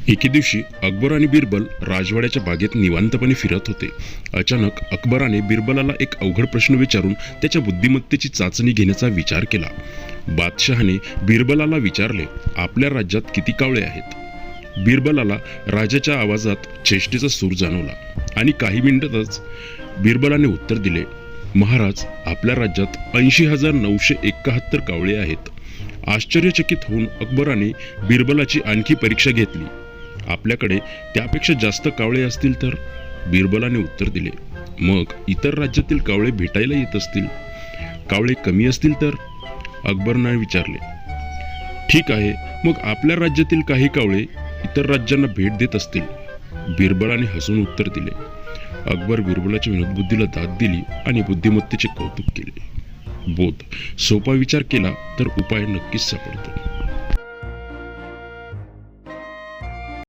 एके दिवशी अकबर आणि बिरबल राजवाड्याच्या बागेत निवांतपणे फिरत होते. अचानक अकबराने बिरबलाला एक अवघड प्रश्न विचारून त्याच्या बुद्धिमत्तेची चाचणी घेण्याचा विचार केला. बादशहाने बिरबलाला विचारले, आपल्या राज्यात किती कावळे आहेत? बिरबलाला राजाच्या आवाजात चेष्टेचा सूर जाणवला आणि काही मिनिटातच बिरबलाने उत्तर दिले, महाराज, आपल्या राज्यात 80,971 कावळे आहेत. आश्चर्यचकित होऊन अकबराने बिरबलाची आणखी परीक्षा घेतली. आपल्याकडे त्यापेक्षा जास्त कावळे असतील तर? बिरबलाने उत्तर दिले, मग इतर राज्यातील कावळे भेटायला येत असतील. कावळे कमी असतील तर? अकबराने विचारले. ठीक आहे, मग आपल्या राज्यातील काही कावळे इतर राज्यांना भेट देत असतील. बिरबलाने हसून उत्तर दिले. अकबर बिरबलाच्या विनोदबुद्धीला दाद दिली आणि बुद्धिमत्तेचे कौतुक केले. बोध, सोपा विचार केला तर उपाय नक्कीच सापडतो.